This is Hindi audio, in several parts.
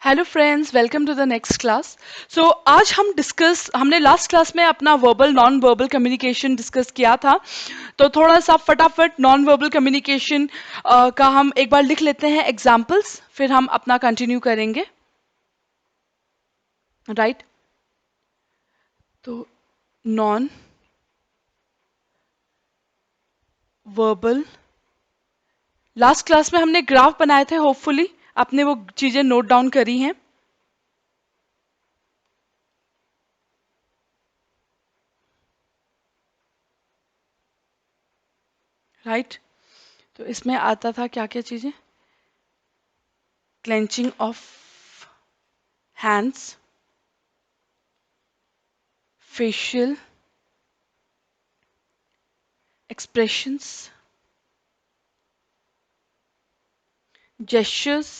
Hello friends, welcome to the next class. So आज हमने लास्ट क्लास में अपना verbal non verbal communication discuss किया था। तो थोड़ा सा फटाफट नॉन वर्बल कम्युनिकेशन का हम एक बार लिख लेते हैं एग्जाम्पल्स, फिर हम अपना कंटिन्यू करेंगे। राइट, तो नॉन वर्बल, लास्ट क्लास में हमने ग्राफ बनाए थे, होपफुली आपने वो चीजें नोट डाउन करी हैं। राइट, तो इसमें आता था क्या क्या चीजें, clenching of hands, facial expressions, gestures,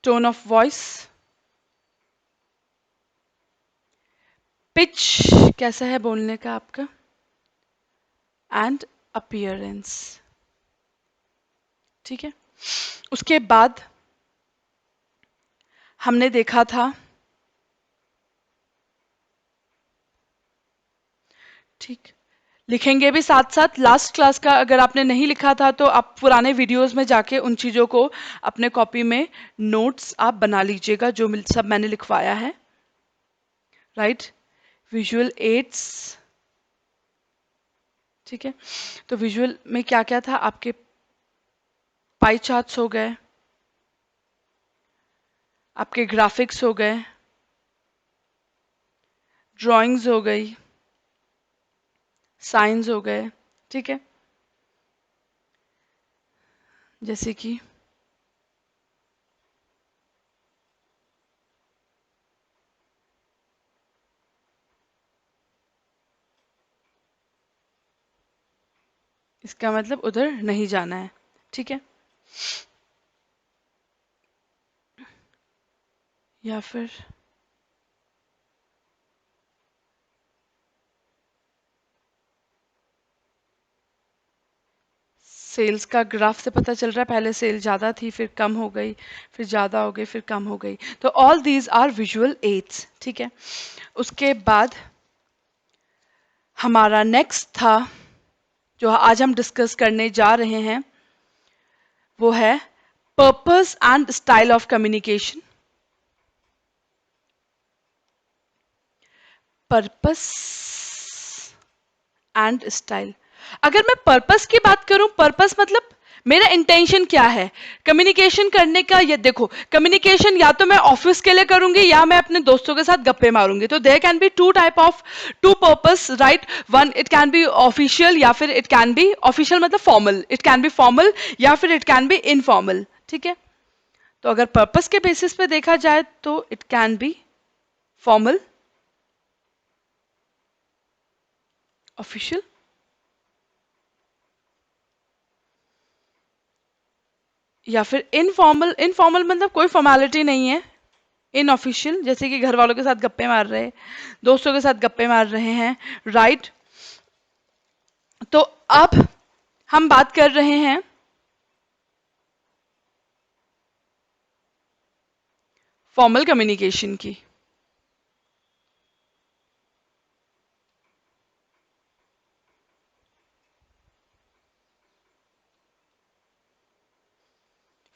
tone of voice, pitch कैसा है बोलने का आपका, and appearance। ठीक है, उसके बाद हमने देखा था, ठीक, लिखेंगे भी साथ साथ। लास्ट क्लास का अगर आपने नहीं लिखा था तो आप पुराने वीडियोस में जाके उन चीज़ों को अपने कॉपी में नोट्स आप बना लीजिएगा, जो सब मैंने लिखवाया है। Right, visual aids. ठीक है, तो विजुअल में क्या क्या था आपके, पाई चार्ट्स हो गए, आपके ग्राफिक्स हो गए, ड्राइंग्स हो गई, साइंस हो गए। ठीक है, जैसे कि इसका मतलब उधर नहीं जाना है। ठीक है, या फिर सेल्स का ग्राफ से पता चल रहा है, पहले सेल ज़्यादा थी, फिर कम हो गई, फिर ज़्यादा हो गई, फिर कम हो गई। तो all these are visual aids. ठीक है, उसके बाद हमारा नेक्स्ट था, जो आज हम डिस्कस करने जा रहे हैं, वो है purpose and style of communication. Purpose and style. अगर मैं पर्पस की बात करूं, पर्पस मतलब मेरा इंटेंशन क्या है कम्युनिकेशन करने का। ये देखो, कम्युनिकेशन या तो मैं ऑफिस के लिए करूंगी या मैं अपने दोस्तों के साथ गप्पे मारूंगी। तो there can be two type of two purpose, right. One, it can be official, या फिर इट कैन बी ऑफिशियल मतलब formal, it can be formal, या फिर इट कैन बी इनफॉर्मल। ठीक है, तो अगर पर्पस के बेसिस पे देखा जाए तो it can be formal, official, या फिर इनफॉर्मल। इनफॉर्मल मतलब कोई फॉर्मेलिटी नहीं है। इनऑफिशियल जैसे कि घर वालों के साथ गप्पे मार रहे, दोस्तों के साथ गप्पे मार रहे हैं। राइट, तो अब हम बात कर रहे हैं फॉर्मल कम्युनिकेशन की।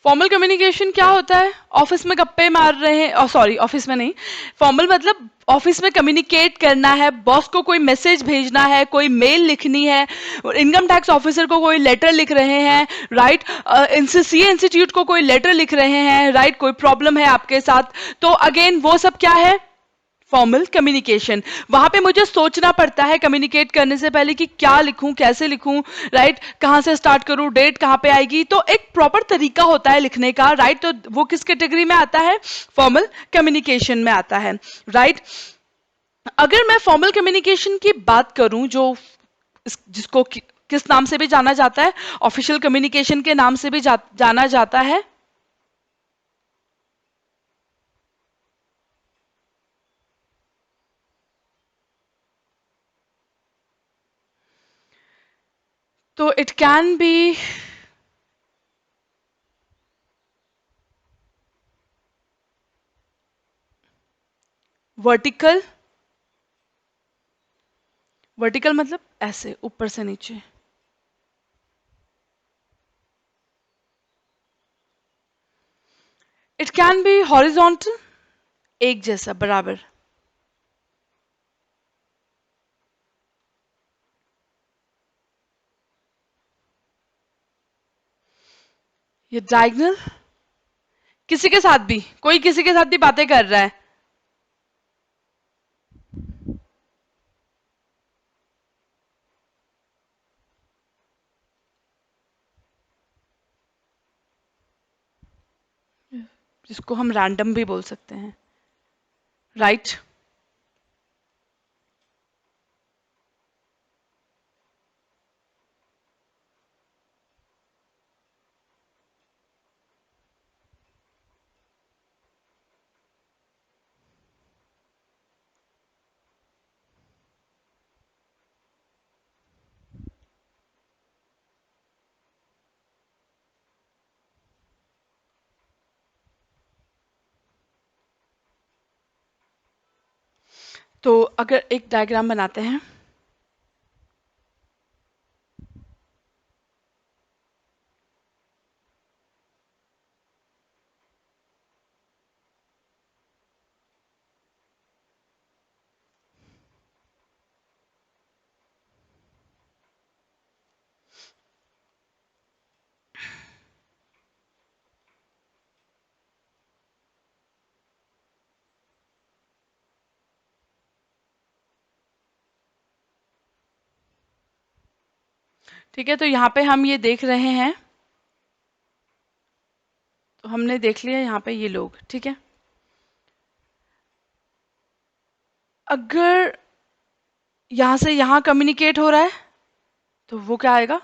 फॉर्मल कम्युनिकेशन क्या होता है, ऑफिस में गप्पे मार रहे हैं, सॉरी ऑफिस में नहीं, फॉर्मल मतलब ऑफिस में कम्युनिकेट करना है, बॉस को कोई मैसेज भेजना है, कोई मेल लिखनी है, इनकम टैक्स ऑफिसर को कोई लेटर लिख रहे हैं, राइट, सीए इंस्टीट्यूट को कोई लेटर लिख रहे हैं, राइट, कोई प्रॉब्लम है आपके साथ, तो अगेन वो सब क्या है, फॉर्मल कम्युनिकेशन। वहां पे मुझे सोचना पड़ता है कम्युनिकेट करने से पहले कि क्या लिखूं, कैसे लिखूं, राइट, कहां से स्टार्ट करूं, डेट कहां पे आएगी, तो एक प्रॉपर तरीका होता है लिखने का। राइट, तो वो किस कैटेगरी में आता है, फॉर्मल कम्युनिकेशन में आता है। राइट, अगर मैं फॉर्मल कम्युनिकेशन की बात करूं, जो जिसको किस नाम से भी जाना जाता है, ऑफिशियल कम्युनिकेशन के नाम से भी जाना जाता है। तो it can B vertical, vertical मतलब ऐसे ऊपर से नीचे। इट कैन बी हॉरिजॉन्टल, एक जैसा बराबर। ये डायगनल, किसी के साथ भी, कोई किसी के साथ भी बातें कर रहा है। जिसको हम रैंडम भी बोल सकते हैं, राइट। तो अगर एक डायग्राम बनाते हैं, ठीक है, तो यहाँ पे हम ये देख रहे हैं, तो हमने देख लिया यहाँ पे ये लोग, ठीक है। अगर यहाँ से यहाँ कम्युनिकेट हो रहा है तो वो क्या आएगा,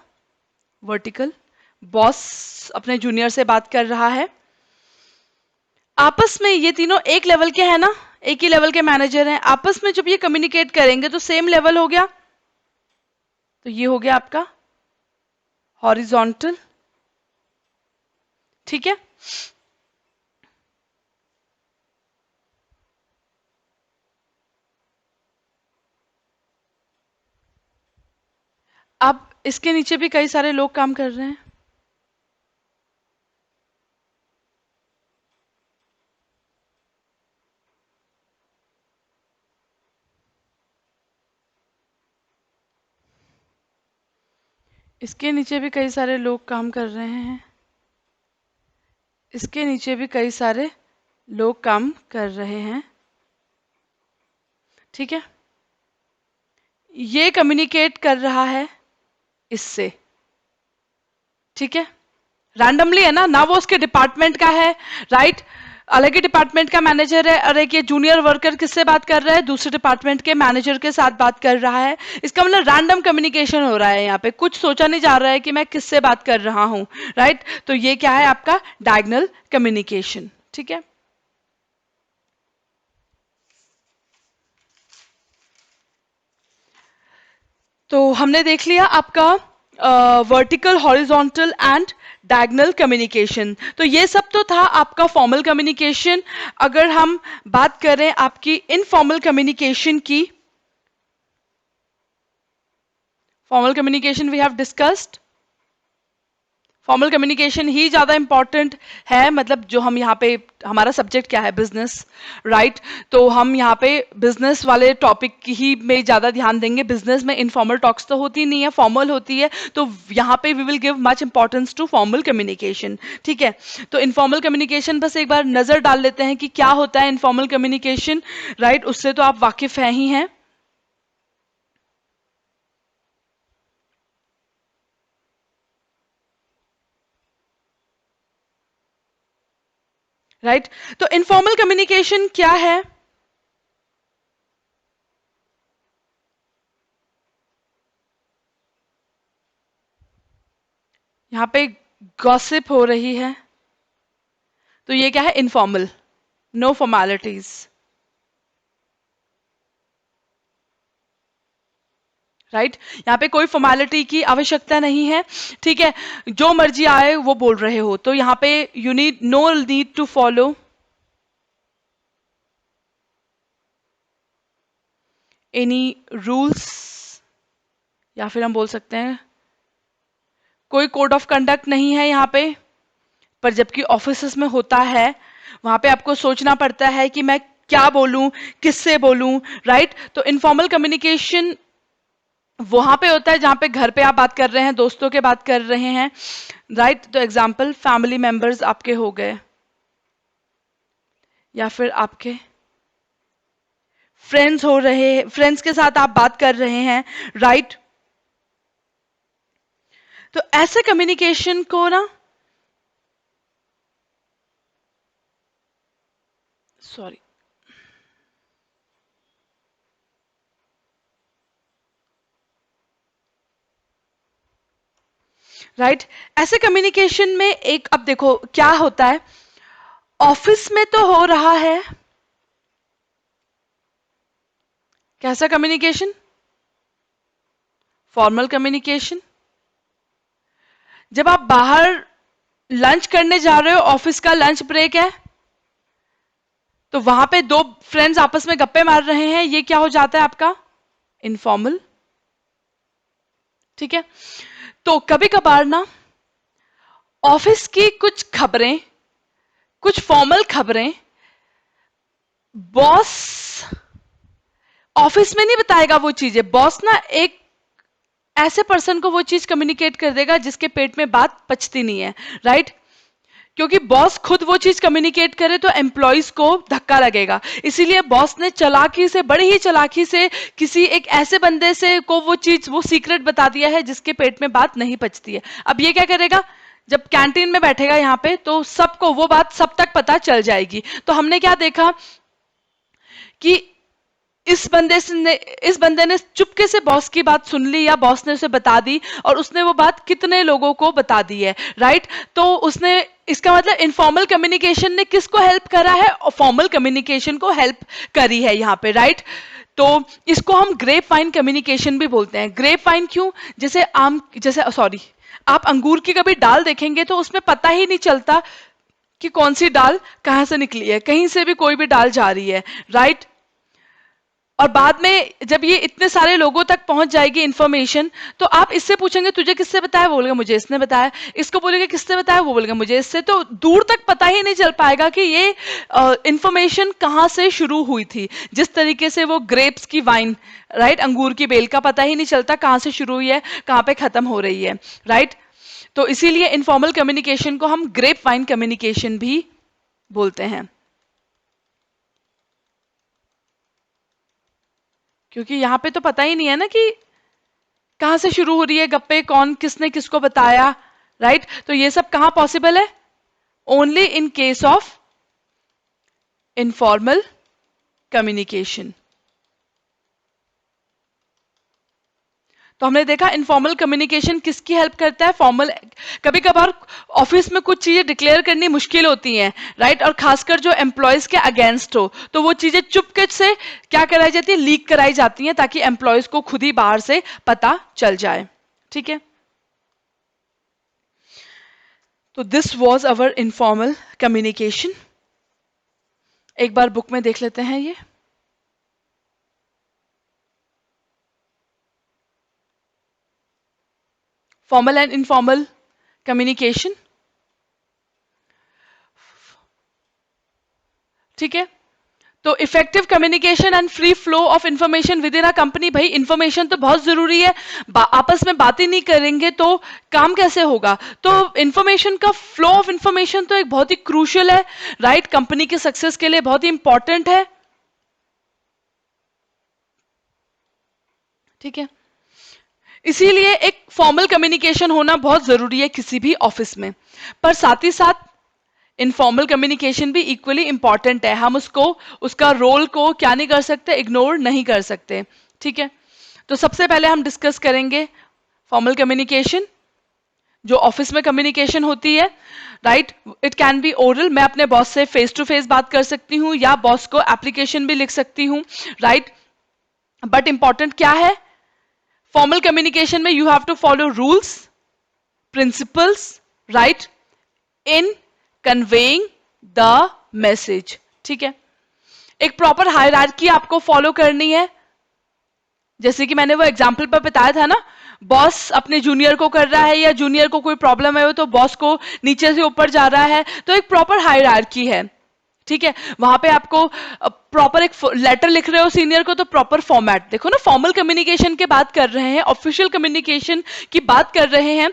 वर्टिकल। बॉस अपने जूनियर से बात कर रहा है, आपस में ये तीनों एक लेवल के हैं ना, एक ही लेवल के मैनेजर हैं, आपस में जब ये कम्युनिकेट करेंगे तो सेम लेवल हो गया, तो ये हो गया आपका हॉरिजॉन्टल, ठीक है। अब इसके नीचे भी कई सारे लोग काम कर रहे हैं, इसके नीचे भी कई सारे लोग काम कर रहे हैं, इसके नीचे भी कई सारे लोग काम कर रहे हैं, ठीक है। ये कम्युनिकेट कर रहा है इससे, ठीक है। रैंडमली है ना वो उसके डिपार्टमेंट का है, राइट। अलग ही डिपार्टमेंट का मैनेजर है, और एक ये जूनियर वर्कर किससे बात कर रहा है, दूसरे डिपार्टमेंट के मैनेजर के साथ बात कर रहा है। इसका मतलब रैंडम कम्युनिकेशन हो रहा है, यहाँ पे कुछ सोचा नहीं जा रहा है कि मैं किससे बात कर रहा हूं, राइट। तो ये क्या है आपका डायगोनल कम्युनिकेशन, ठीक है। तो हमने देख लिया आपका vertical, horizontal and diagonal communication. तो ये सब तो था आपका फॉर्मल कम्युनिकेशन। अगर हम बात करें आपकी इनफॉर्मल कम्युनिकेशन की, formal communication we have discussed. Formal communication ही ज़्यादा इंपॉर्टेंट है, मतलब जो हम यहाँ पे, हमारा सब्जेक्ट क्या है, बिजनेस, राइट। तो हम यहाँ पे बिजनेस वाले टॉपिक ही में ज़्यादा ध्यान देंगे। बिजनेस में इनफॉर्मल टॉक्स तो होती नहीं है, फॉर्मल होती है, तो यहाँ पे we will give much importance to formal communication, ठीक है। तो इनफॉर्मल कम्युनिकेशन बस एक बार नज़र डाल लेते हैं कि क्या होता है इनफॉर्मल कम्युनिकेशन, राइट। उससे तो आप वाकिफ हैं ही हैं, राइट। तो इनफॉर्मल कम्युनिकेशन क्या है, यहाँ पे गॉसिप हो रही है, तो ये क्या है, इनफॉर्मल, नो फॉर्मेलिटीज, राइट। यहाँ पे कोई फॉर्मेलिटी की आवश्यकता नहीं है, ठीक है। जो मर्जी आए वो बोल रहे हो, तो यहाँ पे you need no need to follow any rules, या फिर हम बोल सकते हैं कोई कोड ऑफ कंडक्ट नहीं है यहाँ पे। पर जबकि ऑफिसेस में होता है, वहां पे आपको सोचना पड़ता है कि मैं क्या बोलूं, किससे बोलूं, राइट। तो इनफॉर्मल कम्युनिकेशन वहां पे होता है जहां पे घर पे आप बात कर रहे हैं, दोस्तों के बात कर रहे हैं, राइट। तो एग्जाम्पल फैमिली मेंबर्स आपके हो गए, या फिर आपके फ्रेंड्स हो रहे, फ्रेंड्स के साथ आप बात कर रहे हैं, राइट। तो ऐसे कम्युनिकेशन को ना, सॉरी, राइट, ऐसे कम्युनिकेशन में एक, अब देखो क्या होता है, ऑफिस में तो हो रहा है कैसा कम्युनिकेशन, फॉर्मल कम्युनिकेशन। जब आप बाहर लंच करने जा रहे हो, ऑफिस का लंच ब्रेक है, तो वहां पे दो फ्रेंड्स आपस में गप्पे मार रहे हैं, ये क्या हो जाता है आपका इनफॉर्मल। ठीक है। तो कभी कभार ना ऑफिस की कुछ खबरें, कुछ फॉर्मल खबरें बॉस ऑफिस में नहीं बताएगा वो चीजें, बॉस ना एक ऐसे पर्सन को वो चीज कम्युनिकेट कर देगा जिसके पेट में बात पचती नहीं है, राइट। क्योंकि बॉस खुद वो चीज कम्युनिकेट करे तो एम्प्लॉइज को धक्का लगेगा, इसीलिए बॉस ने चालाकी से, बड़ी ही चालाकी से किसी एक ऐसे बंदे से को वो चीज, वो सीक्रेट बता दिया है जिसके पेट में बात नहीं पचती है। अब ये क्या करेगा, जब कैंटीन में बैठेगा यहाँ पे तो सबको वो बात सब तक पता चल जाएगी। तो हमने क्या देखा कि इस बंदे ने चुपके से बॉस की बात सुन ली, या बॉस ने उसे बता दी, और उसने वो बात कितने लोगों को बता दी है, राइट। तो उसने, इसका मतलब इनफॉर्मल कम्युनिकेशन ने किसको हेल्प करा है, फॉर्मल कम्युनिकेशन को हेल्प करी है यहाँ पे, राइट। तो इसको हम ग्रेप वाइन कम्युनिकेशन भी बोलते हैं। ग्रेप वाइन क्यों, जैसे आम, जैसे सॉरी, आप अंगूर की कभी डाल देखेंगे तो उसमें पता ही नहीं चलता कि कौन सी डाल कहां से निकली है, कहीं से भी कोई भी डाल जा रही है, राइट। और बाद में जब ये इतने सारे लोगों तक पहुंच जाएगी इंफॉर्मेशन, तो आप इससे पूछेंगे तुझे किससे बताया, वो बोलेगा मुझे इसने बताया, इसको बोलेंगे किससे बताया, वो बोलेगा मुझे इससे, तो दूर तक पता ही नहीं चल पाएगा कि ये इंफॉर्मेशन कहाँ से शुरू हुई थी। जिस तरीके से वो ग्रेप्स की वाइन, राइट, अंगूर की बेल का पता ही नहीं चलता कहाँ से शुरू हुई है, कहाँ पे खत्म हो रही है, राइट। तो इसीलिए इनफॉर्मल कम्युनिकेशन को हम ग्रेप वाइन कम्युनिकेशन भी बोलते हैं, क्योंकि यहाँ पे तो पता ही नहीं है ना कि कहां से शुरू हो रही है गप्पे, कौन किसने किसको बताया, राइट। तो ये सब कहां पॉसिबल है, only in case of informal communication. तो हमने देखा इनफॉर्मल कम्युनिकेशन किसकी हेल्प करता है, फॉर्मल। कभी कभार ऑफिस में कुछ चीजें डिक्लेयर करनी मुश्किल होती हैं, राइट, और खासकर जो एम्प्लॉयज के अगेंस्ट हो, तो वो चीजें चुपके से क्या कराई जाती है, लीक कराई जाती हैं, ताकि एम्प्लॉयज को खुद ही बाहर से पता चल जाए। ठीक है। तो this was our informal communication. एक बार बुक में देख लेते हैं ये। Formal and informal communication. ठीक है। तो effective communication and free flow of information with in a company. भाई इंफॉर्मेशन तो बहुत जरूरी है, आपस में बातें नहीं करेंगे तो काम कैसे होगा। तो इंफॉर्मेशन का फ्लो ऑफ इंफॉर्मेशन तो एक बहुत ही क्रूशियल है, राइट, कंपनी के सक्सेस के लिए बहुत ही इंपॉर्टेंट है। ठीक है। इसीलिए एक फॉर्मल कम्युनिकेशन होना बहुत जरूरी है किसी भी ऑफिस में, पर साथ ही साथ इनफॉर्मल कम्युनिकेशन भी इक्वली इंपॉर्टेंट है। हम उसको, उसका रोल को क्या नहीं कर सकते, इग्नोर नहीं कर सकते। ठीक है। तो सबसे पहले हम डिस्कस करेंगे फॉर्मल कम्युनिकेशन, जो ऑफिस में कम्युनिकेशन होती है, right. It can be oral, मैं अपने बॉस से फेस टू फेस बात कर सकती हूँ, या बॉस को एप्लीकेशन भी लिख सकती हूँ, राइट। बट इंपॉर्टेंट क्या है, फॉर्मल कम्युनिकेशन में you have to follow rules, principles, right, in conveying the message. ठीक है। एक प्रॉपर हायरार्की आपको फॉलो करनी है, जैसे कि मैंने वो एग्जाम्पल पर बताया था ना, बॉस अपने जूनियर को कर रहा है या जूनियर को कोई प्रॉब्लम है तो बॉस को नीचे से ऊपर जा रहा है, तो एक प्रॉपर हायरार्की है। ठीक है, वहां पे आपको प्रॉपर एक लेटर लिख रहे हो सीनियर को तो प्रॉपर फॉर्मेट देखो ना, फॉर्मल कम्युनिकेशन की बात कर रहे हैं, ऑफिशियल कम्युनिकेशन की बात कर रहे हैं,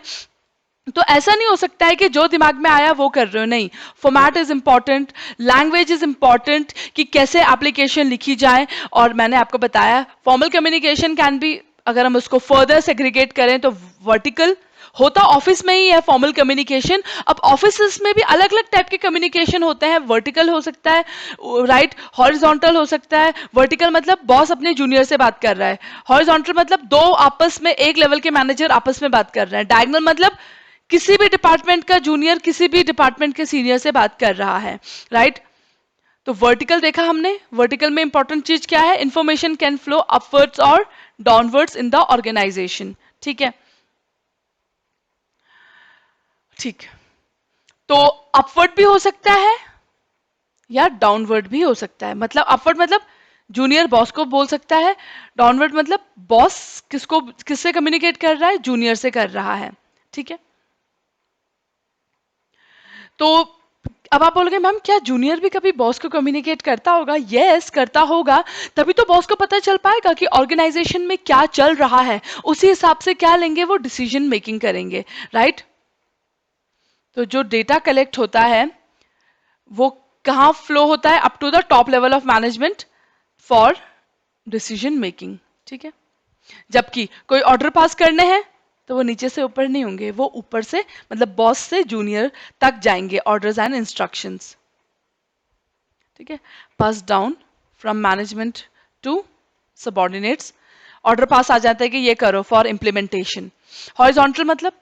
तो ऐसा नहीं हो सकता है कि जो दिमाग में आया वो कर रहे हो, नहीं। Format is important, language is important कि कैसे एप्लीकेशन लिखी जाए। और मैंने आपको बताया फॉर्मल कम्युनिकेशन कैन बी, अगर हम उसको फर्दर सेग्रीगेट करें तो वर्टिकल होता ऑफिस में ही है फॉर्मल कम्युनिकेशन। अब ऑफिस में भी अलग अलग टाइप के कम्युनिकेशन होते हैं, वर्टिकल हो सकता है, राइट, हॉरिजॉन्टल हो सकता है। वर्टिकल मतलब बॉस अपने जूनियर से बात कर रहा है, हॉरिजॉन्टल मतलब दो आपस में एक लेवल के मैनेजर आपस में बात कर रहे हैं, डायगोनल मतलब किसी भी डिपार्टमेंट का जूनियर किसी भी डिपार्टमेंट के सीनियर से बात कर रहा है, राइट। तो वर्टिकल देखा हमने, वर्टिकल में इंपॉर्टेंट चीज क्या है, इंफॉर्मेशन कैन फ्लो अपवर्ड्स और डाउनवर्ड्स इन द ऑर्गेनाइजेशन। ठीक है, ठीक। तो अपवर्ड भी हो सकता है या डाउनवर्ड भी हो सकता है। मतलब अपवर्ड मतलब जूनियर बॉस को बोल सकता है, डाउनवर्ड मतलब बॉस किसको किससे कम्युनिकेट कर रहा है, जूनियर से कर रहा है। ठीक है, तो अब आप बोलोगे मैम क्या जूनियर भी कभी बॉस को कम्युनिकेट करता होगा? यस, करता होगा, तभी तो बॉस को पता चल पाएगा कि ऑर्गेनाइजेशन में क्या चल रहा है, उसी हिसाब से क्या लेंगे वो डिसीजन मेकिंग करेंगे, राइट। तो जो डेटा कलेक्ट होता है वो कहाँ फ्लो होता है, up to the top level of management for decision making. ठीक है, जबकि कोई ऑर्डर पास करने हैं तो वो नीचे से ऊपर नहीं होंगे, वो ऊपर से मतलब बॉस से जूनियर तक जाएंगे, ऑर्डर्स एंड इंस्ट्रक्शंस। ठीक है, pass down from management to subordinates, order pass आ जाता है कि ये करो फॉर इंप्लीमेंटेशन। हॉरिजॉन्टल मतलब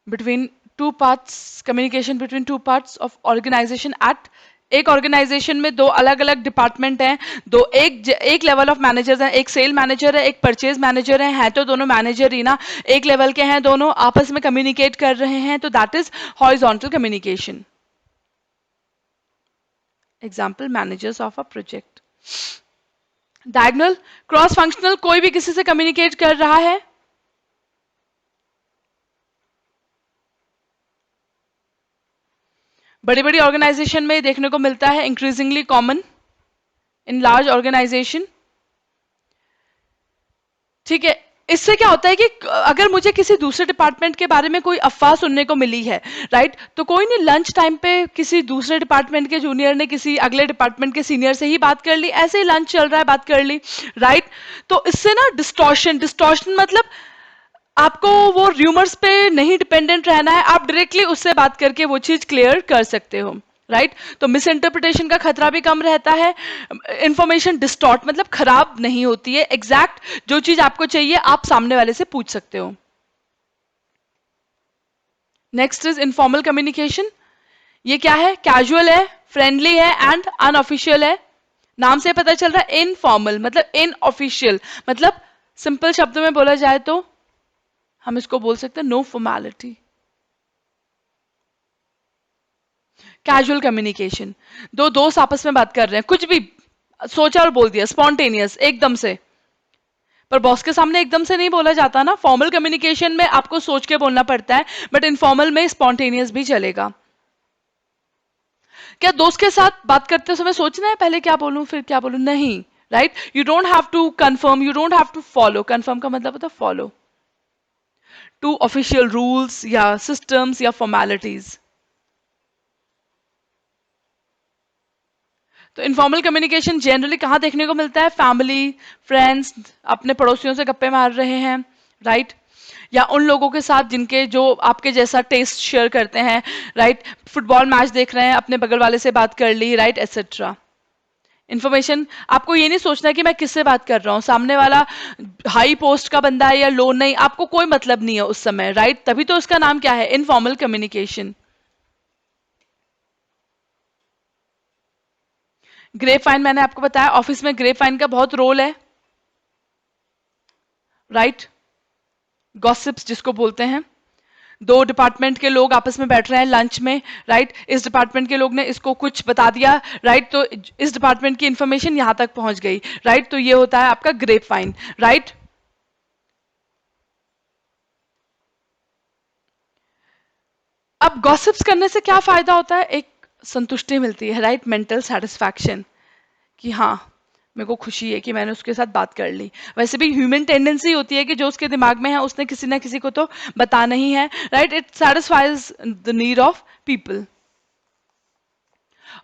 between two parts, communication between two parts of organisation at, एक ऑर्गेनाइजेशन में दो अलग अलग डिपार्टमेंट हैं, दो एक लेवल ऑफ मैनेजर्स हैं, एक सेल मैनेजर है एक परचेज मैनेजर है तो दोनों मैनेजर ही ना, एक लेवल के हैं, दोनों आपस में कम्युनिकेट कर रहे हैं, तो that is horizontal communication. Example managers of a project. Diagonal, cross functional, कोई भी किसी से कम्युनिकेट कर रहा है, बड़ी बड़ी ऑर्गेनाइजेशन में देखने को मिलता है, increasingly common in large organization. ठीक है, इससे क्या होता है कि अगर मुझे किसी दूसरे डिपार्टमेंट के बारे में कोई अफवाह सुनने को मिली है, राइट, तो कोई नहीं, लंच टाइम पे किसी दूसरे डिपार्टमेंट के जूनियर ने किसी अगले डिपार्टमेंट के सीनियर से ही बात कर ली, ऐसे ही लंच चल रहा है बात कर ली, राइट। तो इससे ना डिस्टॉर्शन, डिस्टॉर्शन मतलब आपको वो र्यूमर्स पे नहीं डिपेंडेंट रहना है, आप डायरेक्टली उससे बात करके वो चीज क्लियर कर सकते हो, राइट। तो मिस इंटरप्रिटेशन का खतरा भी कम रहता है, इंफॉर्मेशन डिस्टॉर्ट मतलब खराब नहीं होती है, एग्जैक्ट जो चीज आपको चाहिए आप सामने वाले से पूछ सकते हो। Next is informal communication. ये क्या है, कैजुअल है, फ्रेंडली है एंड अनऑफिशियल है। नाम से पता चल रहा है, इनफॉर्मल मतलब इनऑफिशियल, मतलब सिंपल शब्दों में बोला जाए तो हम इसको बोल सकते हैं नो फॉर्मेलिटी। कैजुअल कम्युनिकेशन, दो दोस्त आपस में बात कर रहे हैं, कुछ भी सोचा और बोल दिया, स्पॉन्टेनियस एकदम से, पर बॉस के सामने एकदम से नहीं बोला जाता ना, फॉर्मल कम्युनिकेशन में आपको सोच के बोलना पड़ता है, बट इनफॉर्मल में स्पॉन्टेनियस भी चलेगा। क्या दोस्त के साथ बात करते समय सोचना है पहले क्या बोलूं फिर क्या बोलूं, नहीं, right. You don't have to confirm, you don't have to follow, confirm का मतलब होता है फॉलो टू ऑफिशियल रूल्स या सिस्टम्स या फॉर्मेलिटीज। तो इनफॉर्मल कम्युनिकेशन जनरली कहाँ देखने को मिलता है, फैमिली, फ्रेंड्स, अपने पड़ोसियों से गप्पे मार रहे हैं, राइट, या उन लोगों के साथ जिनके जो आपके जैसा टेस्ट शेयर करते हैं, राइट, फुटबॉल मैच देख रहे हैं अपने बगल वाले से बात कर ली, राइट, एटसेट्रा। इन्फॉर्मेशन, आपको ये नहीं सोचना कि मैं किससे बात कर रहा हूँ, सामने वाला हाई पोस्ट का बंदा है या लो, नहीं, आपको कोई मतलब नहीं है उस समय, राइट, तभी तो उसका नाम क्या है, इनफॉर्मल कम्युनिकेशन। ग्रेप फाइन मैंने आपको बताया, ऑफिस में ग्रेप फाइन का बहुत रोल है, राइट, गॉसिप्स जिसको बोलते हैं, दो डिपार्टमेंट के लोग आपस में बैठ रहे हैं लंच में, राइट, इस डिपार्टमेंट के लोग ने इसको कुछ बता दिया, राइट, तो इस डिपार्टमेंट की इंफॉर्मेशन यहां तक पहुंच गई, राइट, तो ये होता है आपका ग्रेप वाइन, राइट। अब गॉसिप्स करने से क्या फायदा होता है, एक संतुष्टि मिलती है, राइट, मेंटल सेटिस्फैक्शन, कि हाँ मेरे को खुशी है कि मैंने उसके साथ बात कर ली। वैसे भी ह्यूमन टेंडेंसी होती है कि जो उसके दिमाग में है उसने किसी ना किसी को तो बताना ही है, right, it satisfies the need of people.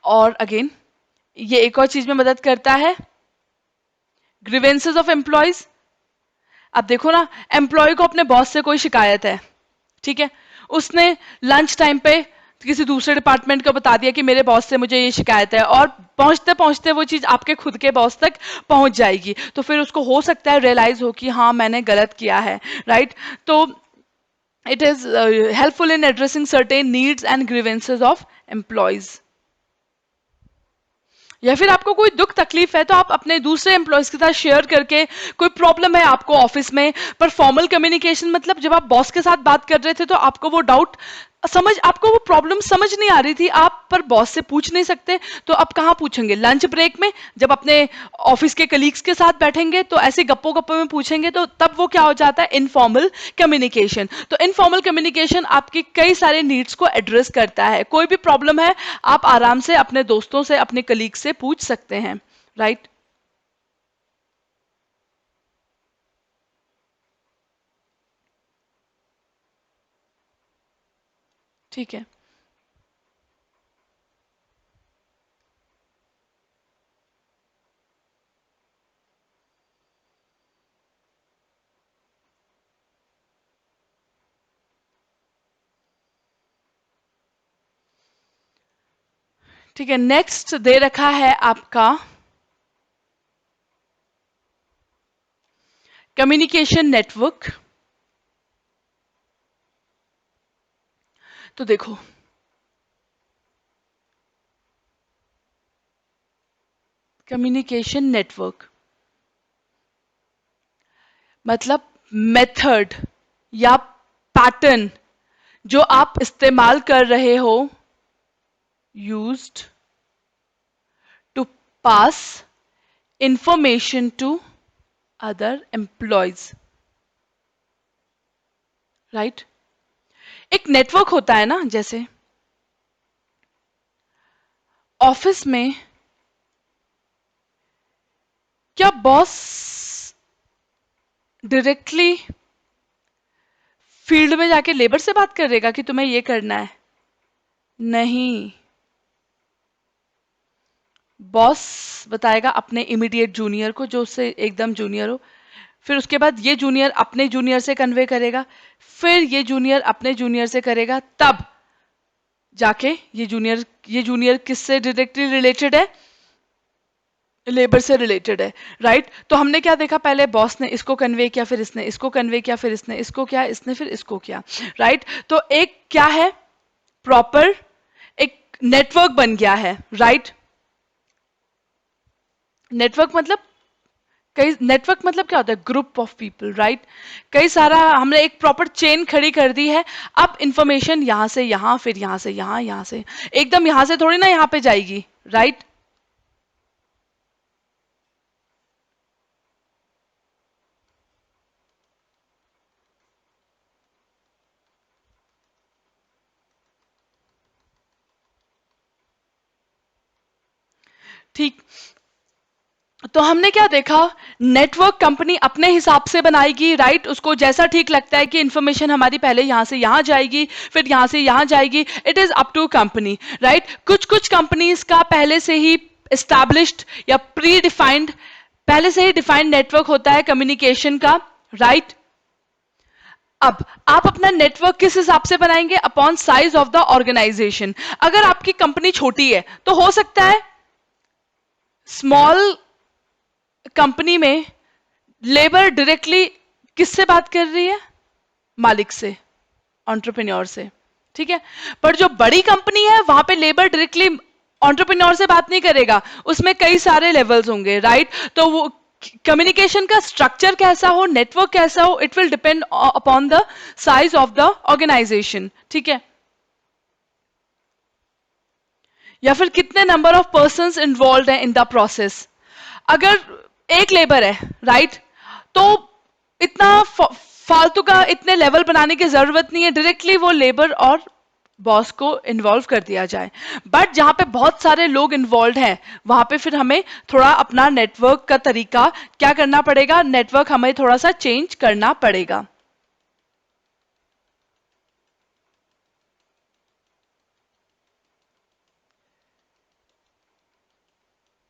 और अगेन ये एक और चीज में मदद करता है, ग्रीवेंसेस ऑफ एम्प्लॉयज। अब देखो ना, एम्प्लॉय को अपने बॉस से कोई शिकायत है, ठीक है, उसने लंच टाइम पे किसी दूसरे डिपार्टमेंट को बता दिया कि मेरे बॉस से मुझे ये शिकायत है, और पहुंचते पहुंचते वो चीज आपके खुद के बॉस तक पहुंच जाएगी, तो फिर उसको हो सकता है रियलाइज हो कि हाँ मैंने गलत किया है, राइट। तो it is helpful in addressing certain needs and grievances of employees. या फिर आपको कोई दुख तकलीफ है तो आप अपने दूसरे एम्प्लॉयज के साथ शेयर करके, कोई प्रॉब्लम है आपको ऑफिस में, पर फॉर्मल कम्युनिकेशन मतलब जब आप बॉस के साथ बात कर रहे थे तो आपको वो डाउट समझ, आपको वो प्रॉब्लम समझ नहीं आ रही थी, आप पर बॉस से पूछ नहीं सकते, तो आप कहाँ पूछेंगे, लंच ब्रेक में, जब अपने ऑफिस के कलीग्स के साथ बैठेंगे तो ऐसे गप्पो गप्पो में पूछेंगे, तो तब वो क्या हो जाता है, इनफॉर्मल कम्युनिकेशन। तो इनफॉर्मल कम्युनिकेशन आपकी कई सारे नीड्स को एड्रेस करता है, कोई भी प्रॉब्लम है आप आराम से अपने दोस्तों से, अपने कलीग से पूछ सकते हैं, राइट। ठीक है, ठीक है, नेक्स्ट दे रखा है आपका कम्युनिकेशन नेटवर्क। तो देखो, कम्युनिकेशन नेटवर्क मतलब मेथड या पैटर्न जो आप इस्तेमाल कर रहे हो, used to pass information to other employees, right. एक नेटवर्क होता है ना, जैसे ऑफिस में क्या बॉस डायरेक्टली फील्ड में जाके लेबर से बात करेगा कि तुम्हें ये करना है, नहीं, बॉस बताएगा अपने इमीडिएट जूनियर को जो उससे एकदम जूनियर हो, फिर उसके बाद ये जूनियर अपने जूनियर से कन्वे करेगा, फिर ये जूनियर अपने जूनियर से करेगा, तब जाके ये जूनियर किससे डायरेक्टली रिलेटेड है, लेबर से रिलेटेड है, राइट। तो हमने क्या देखा, पहले बॉस ने इसको कन्वे किया, फिर इसने इसको कन्वे किया, फिर इसने इसको किया, इसने फिर इसको किया, राइट। तो एक क्या है, प्रॉपर एक नेटवर्क बन गया है, राइट। नेटवर्क मतलब कई, नेटवर्क मतलब क्या होता है, ग्रुप ऑफ पीपल, राइट। कई सारा हमने एक प्रॉपर चेन खड़ी कर दी है, अब इंफॉर्मेशन यहां से यहां, फिर यहां से यहां, यहां से एकदम यहां से थोड़ी ना यहां पे जाएगी, राइट। ठीक, तो हमने क्या देखा, नेटवर्क कंपनी अपने हिसाब से बनाएगी, राइट, उसको जैसा ठीक लगता है कि इंफॉर्मेशन हमारी पहले यहां से यहां जाएगी, फिर यहां से यहां जाएगी, it is up to company, right. कुछ कुछ कंपनीज का पहले से ही एस्टैब्लिश्ड या प्री डिफाइंड, पहले से ही डिफाइंड नेटवर्क होता है कम्युनिकेशन का, राइट। अब आप अपना नेटवर्क किस हिसाब से बनाएंगे, upon size of the organization. अगर आपकी कंपनी छोटी है तो हो सकता है स्मॉल कंपनी में लेबर डायरेक्टली किससे बात कर रही है, मालिक से, एंटरप्रेन्योर से, ठीक है। पर जो बड़ी कंपनी है वहां पे लेबर डायरेक्टली एंटरप्रेन्योर से बात नहीं करेगा, उसमें कई सारे लेवल्स होंगे, राइट। तो वो कम्युनिकेशन का स्ट्रक्चर कैसा हो, नेटवर्क कैसा हो, it will depend upon the size of the organization, ठीक है, या फिर कितने नंबर ऑफ पर्सन्स इन्वॉल्व हैं इन द प्रोसेस। अगर एक लेबर है, राइट, तो इतना फालतू का इतने लेवल बनाने की जरूरत नहीं है, डायरेक्टली वो लेबर और बॉस को इन्वॉल्व कर दिया जाए। बट जहां पे बहुत सारे लोग इन्वॉल्व हैं, वहां पे फिर हमें थोड़ा अपना नेटवर्क का तरीका क्या करना पड़ेगा, नेटवर्क हमें थोड़ा सा चेंज करना पड़ेगा।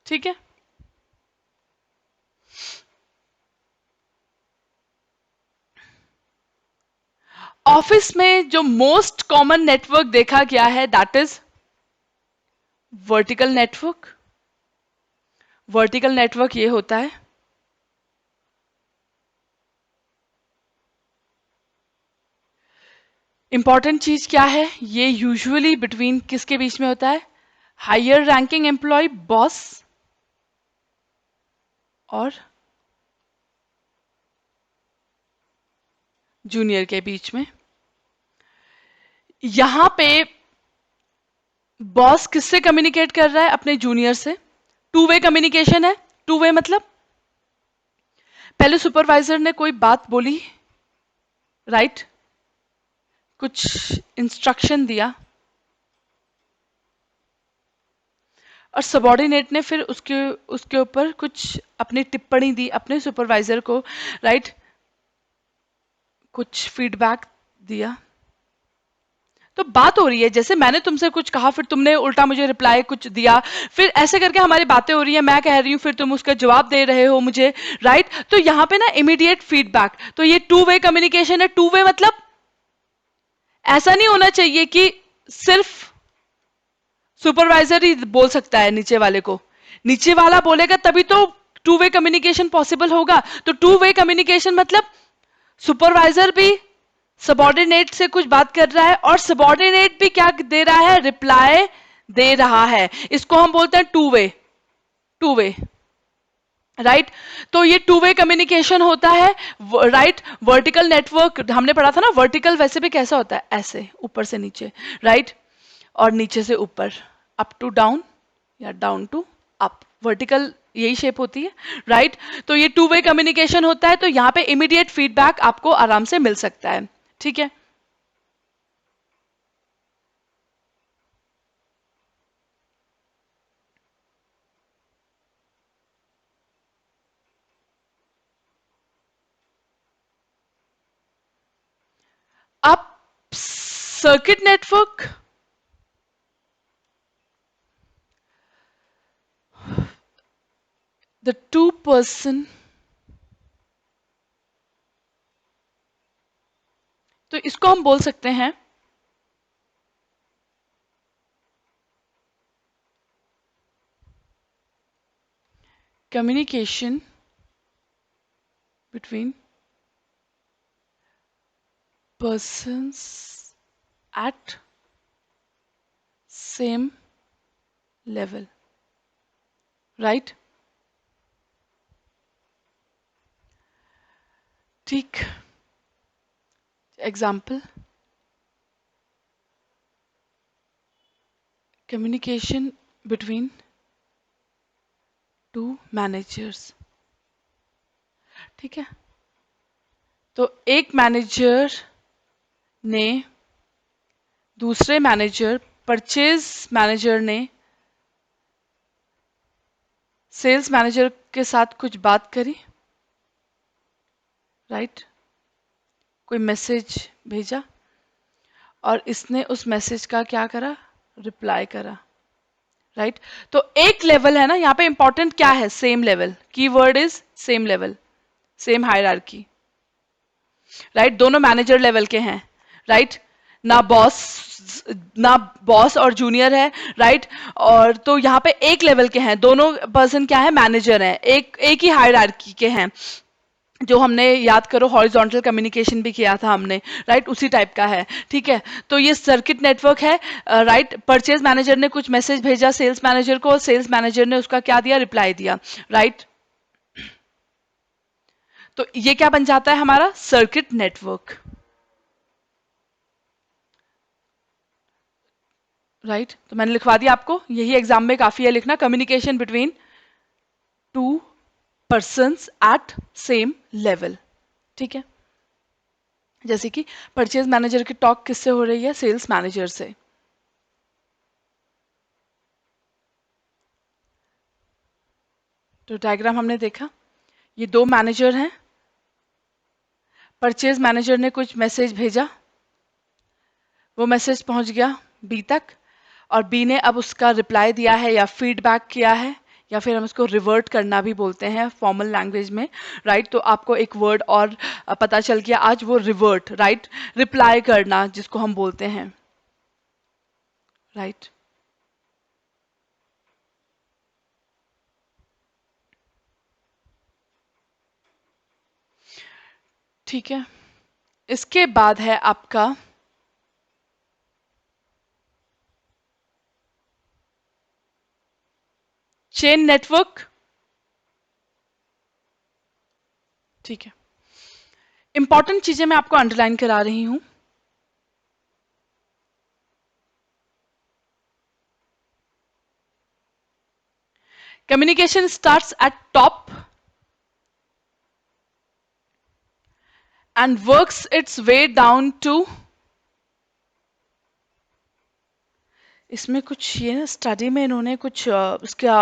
ठीक है, ऑफिस में जो मोस्ट कॉमन नेटवर्क देखा गया है that is vertical network. Vertical network ये होता है, इंपॉर्टेंट चीज क्या है, ये यूजुअली बिटवीन किसके बीच में होता है, हायर रैंकिंग एम्प्लॉय बॉस और जूनियर के बीच में। यहां पे बॉस किससे कम्युनिकेट कर रहा है, अपने जूनियर से। टू वे कम्युनिकेशन है। टू वे मतलब पहले सुपरवाइजर ने कोई बात बोली, राइट, कुछ इंस्ट्रक्शन दिया, और सबॉर्डिनेट ने फिर उसके उसके ऊपर कुछ अपनी टिप्पणी दी अपने सुपरवाइजर को, राइट, कुछ फीडबैक दिया। तो बात हो रही है, जैसे मैंने तुमसे कुछ कहा, फिर तुमने उल्टा मुझे रिप्लाई कुछ दिया, फिर ऐसे करके हमारी बातें हो रही है, मैं कह रही हूं, फिर तुम उसका जवाब दे रहे हो मुझे, राइट। तो यहां पे ना इमीडिएट फीडबैक, तो ये टू वे कम्युनिकेशन है। टू वे मतलब ऐसा नहीं होना चाहिए कि सिर्फ सुपरवाइजर ही बोल सकता है नीचे वाले को, नीचे वाला बोलेगा तभी तो टू वे कम्युनिकेशन पॉसिबल होगा। तो टू वे कम्युनिकेशन मतलब सुपरवाइजर भी सबॉर्डिनेट से कुछ बात कर रहा है और सबॉर्डिनेट भी क्या दे रहा है, रिप्लाई दे रहा है। इसको हम बोलते हैं two way. Two way, right. तो ये टू वे कम्युनिकेशन होता है, राइट। वर्टिकल नेटवर्क हमने पढ़ा था ना, वर्टिकल वैसे भी कैसा होता है, ऐसे ऊपर से नीचे, राइट, और नीचे से ऊपर, अप टू डाउन या डाउन टू अप, वर्टिकल यही शेप होती है, राइट। तो ये टू वे कम्युनिकेशन होता है, तो यहां पे इमीडिएट फीडबैक आपको आराम से मिल सकता है, ठीक है। अब circuit network, the two person, तो इसको हम बोल सकते हैं communication between persons at same level, right। ठीक, example, communication between to managers, ठीक है। तो एक मैनेजर ने दूसरे मैनेजर, परचेज मैनेजर ने सेल्स मैनेजर के साथ कुछ बात करी, राइट, कोई मैसेज भेजा, और इसने उस मैसेज का क्या करा, रिप्लाई करा, राइट। तो एक लेवल है ना यहाँ पे, इंपॉर्टेंट क्या है, same level, keyword is same level, same hierarchy, right. दोनों मैनेजर लेवल के हैं, राइट, ना बॉस और जूनियर है, राइट। और तो यहाँ पे एक लेवल के हैं, दोनों पर्सन क्या है, मैनेजर हैं, एक ही हायरार्की के हैं, जो हमने याद करो हॉरिजॉन्टल कम्युनिकेशन भी किया था हमने, राइट, उसी टाइप का है, ठीक है। तो ये सर्किट नेटवर्क है, राइट। परचेज मैनेजर ने कुछ मैसेज भेजा सेल्स मैनेजर को, सेल्स मैनेजर ने उसका क्या दिया, रिप्लाई दिया, राइट। तो ये क्या बन जाता है हमारा सर्किट नेटवर्क, राइट। तो मैंने लिखवा दिया आपको, यही एग्जाम में काफी है लिखना, communication between two persons at same level, ठीक है। जैसे कि परचेज मैनेजर की टॉक किससे हो रही है, सेल्स मैनेजर से। तो डायग्राम हमने देखा, ये दो मैनेजर हैं, परचेज मैनेजर ने कुछ मैसेज भेजा, वो मैसेज पहुंच गया बी तक, और बी ने अब उसका रिप्लाई दिया है या फीडबैक किया है, या फिर हम उसको रिवर्ट करना भी बोलते हैं फॉर्मल लैंग्वेज में, राइट। तो आपको एक वर्ड और पता चल गया आज, वो रिवर्ट, राइट, रिप्लाई करना जिसको हम बोलते हैं, राइट। ठीक है, इसके बाद है आपका चेन नेटवर्क, ठीक है। इंपॉर्टेंट चीजें मैं आपको अंडरलाइन करा रही हूं। Communication starts at top and works its way down to, इसमें कुछ ये ना स्टडी में इन्होंने कुछ उसका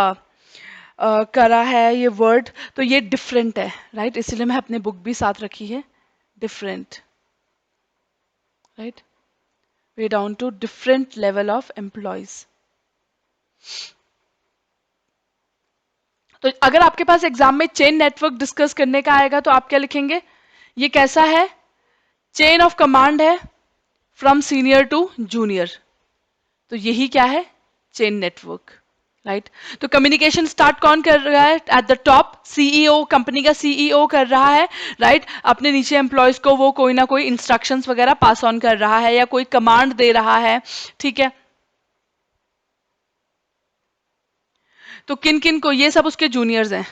करा है ये वर्ड, तो ये डिफरेंट है, राइट, इसलिए मैं अपने बुक भी साथ रखी है, different, right, way down to different level of employees. तो अगर आपके पास एग्जाम में चेन नेटवर्क डिस्कस करने का आएगा तो आप क्या लिखेंगे, ये कैसा है, चेन ऑफ कमांड है फ्रॉम सीनियर टू जूनियर, तो यही क्या है, चेन नेटवर्क, राइट। तो कम्युनिकेशन स्टार्ट कौन कर रहा है, at the top CEO, company का सीईओ कर रहा है, राइट। अपने नीचे एम्प्लॉयज को वो कोई ना कोई इंस्ट्रक्शंस वगैरह पास ऑन कर रहा है या कोई कमांड दे रहा है, ठीक है। तो किन किन को, ये सब उसके जूनियर्स हैं,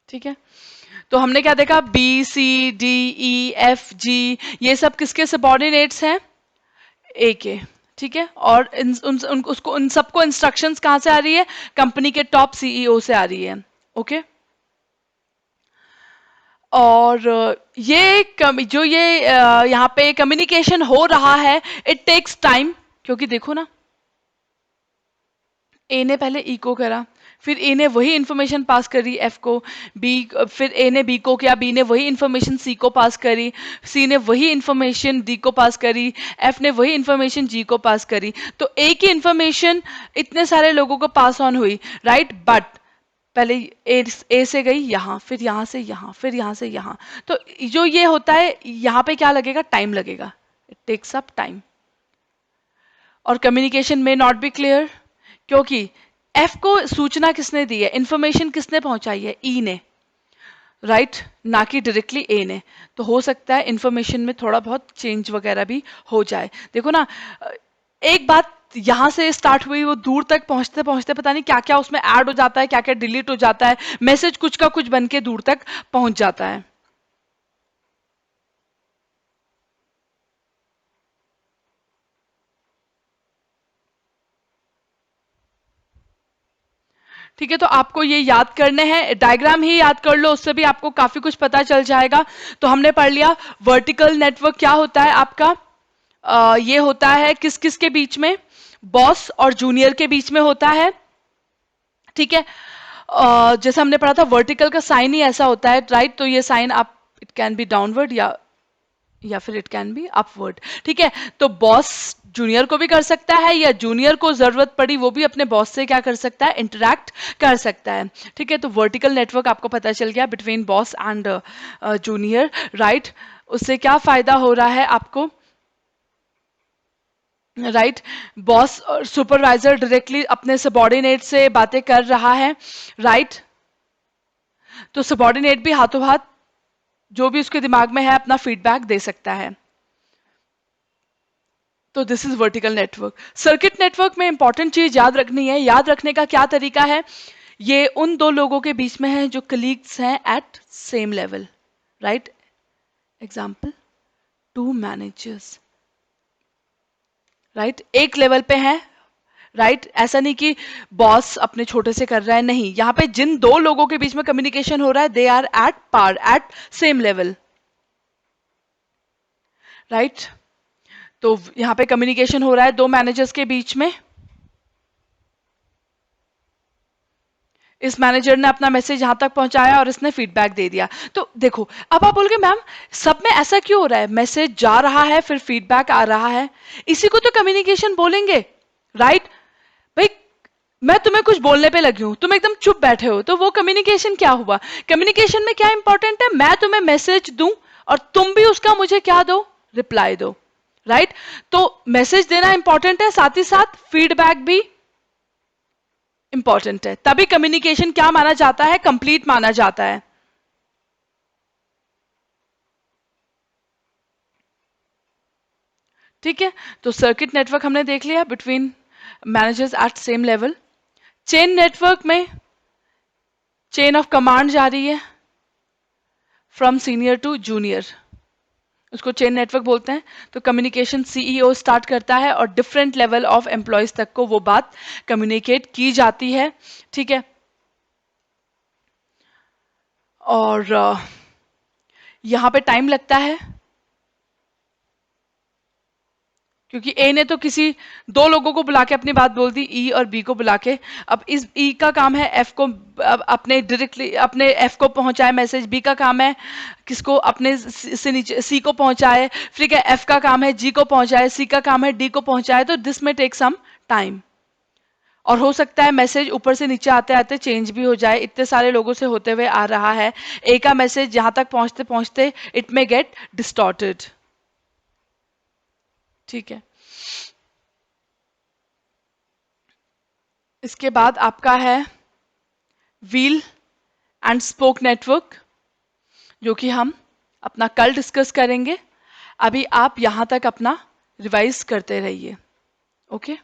ठीक है। तो हमने क्या देखा, B C D E F G, ये सब किसके सबॉर्डिनेट्स हैं, ए के, ठीक है। और उसको उन सबको इंस्ट्रक्शंस कहां से आ रही है, कंपनी के टॉप सीईओ से आ रही है, ओके। और जो ये यहाँ पे कम्युनिकेशन हो रहा है, इट टेक्स टाइम, क्योंकि देखो ना, ए ने पहले ई को करा, फिर ए ने वही इंफॉर्मेशन पास करी एफ को, बी, फिर ए ने बी को किया, बी ने वही इंफॉर्मेशन सी को पास करी, सी ने वही इंफॉर्मेशन डी को पास करी, एफ ने वही इंफॉर्मेशन जी को पास करी। तो ए की इंफॉर्मेशन इतने सारे लोगों को पास ऑन हुई, राइट, बट पहले ए से गई यहाँ, फिर यहाँ से यहाँ, फिर यहाँ से यहाँ, तो जो ये होता है यहाँ पे क्या लगेगा, टाइम लगेगा, इट टेक्स अप टाइम। और कम्युनिकेशन में नॉट बी क्लियर, क्योंकि एफ को सूचना किसने दी है, इंफॉर्मेशन किसने पहुंचाई है, ई ने, राइट, ना कि डायरेक्टली ए ने। तो हो सकता है इंफॉर्मेशन में थोड़ा बहुत चेंज वगैरह भी हो जाए। देखो ना, एक बात यहां से स्टार्ट हुई, वो दूर तक पहुंचते पहुंचते पता नहीं क्या क्या उसमें ऐड हो जाता है, क्या क्या डिलीट हो जाता है, मैसेज कुछ का कुछ बन के दूर तक पहुंच जाता है। ठीक है, तो आपको ये याद करने हैं, डायग्राम ही याद कर लो, उससे भी आपको काफी कुछ पता चल जाएगा। तो हमने पढ़ लिया वर्टिकल नेटवर्क क्या होता है आपका, ये होता है किस किस के बीच में, बॉस और जूनियर के बीच में होता है, ठीक है। जैसे हमने पढ़ा था वर्टिकल का साइन ही ऐसा होता है, राइट। तो ये साइन आप, इट कैन बी डाउनवर्ड या फिर इट कैन बी अपवर्ड, ठीक है। तो बॉस जूनियर को भी कर सकता है, या जूनियर को जरूरत पड़ी वो भी अपने बॉस से क्या कर सकता है, इंटरैक्ट कर सकता है, ठीक है। तो वर्टिकल नेटवर्क आपको पता चल गया between boss and junior, right. उससे क्या फायदा हो रहा है आपको, राइट, बॉस और सुपरवाइजर डायरेक्टली अपने सबॉर्डिनेट से बातें कर रहा है, राइट। तो सबॉर्डिनेट भी हाथों हाथ जो भी उसके दिमाग में है अपना फीडबैक दे सकता है। तो this is vertical network. Circuit network में इंपॉर्टेंट चीज याद रखनी है, याद रखने का क्या तरीका है, ये उन दो लोगों के बीच में है जो कलीग्स हैं at same level, right. Example, two managers, right, एक लेवल पे हैं, राइट। ऐसा नहीं कि बॉस अपने छोटे से कर रहा है, नहीं, यहां पे जिन दो लोगों के बीच में कम्युनिकेशन हो रहा है they are at par, at same level, right. तो यहां पे कम्युनिकेशन हो रहा है दो मैनेजर्स के बीच में। इस मैनेजर ने अपना मैसेज यहां तक पहुंचाया और इसने फीडबैक दे दिया। तो देखो, अब आप बोलोगे मैम सब में ऐसा क्यों हो रहा है, मैसेज जा रहा है फिर फीडबैक आ रहा है, इसी को तो कम्युनिकेशन बोलेंगे, राइट। भाई मैं तुम्हें कुछ बोलने पे लगी हूं, तुम एकदम चुप बैठे हो, तो वो कम्युनिकेशन क्या हुआ। कम्युनिकेशन में क्या इंपॉर्टेंट है, मैं तुम्हें मैसेज दूं और तुम भी उसका मुझे क्या दो, रिप्लाई दो, राइट। तो मैसेज देना इंपॉर्टेंट है, साथ ही साथ फीडबैक भी इंपॉर्टेंट है, तभी कम्युनिकेशन क्या माना जाता है, कंप्लीट माना जाता है। ठीक है, तो सर्किट नेटवर्क हमने देख लिया between managers eight same level. Chain network में चेन ऑफ कमांड जा रही है फ्रॉम सीनियर टू जूनियर, उसको चेन नेटवर्क बोलते हैं। तो कम्युनिकेशन सीईओ स्टार्ट करता है और डिफरेंट लेवल ऑफ एम्प्लॉयज तक को वो बात कम्युनिकेट की जाती है, ठीक है। और यहां पे टाइम लगता है क्योंकि ए ने तो किसी दो लोगों को बुला के अपनी बात बोल दी, ई और बी को बुला के। अब इस ई का काम है एफ को अपने डायरेक्टली अपने एफ को पहुंचाए मैसेज, बी का काम है किसको अपने से नीचे सी को पहुंचाए, फिर क्या एफ का काम है जी को पहुंचाए, सी का काम है डी को पहुंचाए। तो दिस में टेक सम टाइम, और हो सकता है मैसेज ऊपर से नीचे आते आते चेंज भी हो जाए, इतने सारे लोगों से होते हुए आ रहा है, ए का मैसेज यहां तक पहुंचते पहुंचते इट मे गेट डिस्टॉर्टेड, ठीक है। इसके बाद आपका है व्हील एंड स्पोक नेटवर्क, जो कि हम अपना कल डिस्कस करेंगे। अभी आप यहां तक अपना रिवाइज करते रहिए, ओके।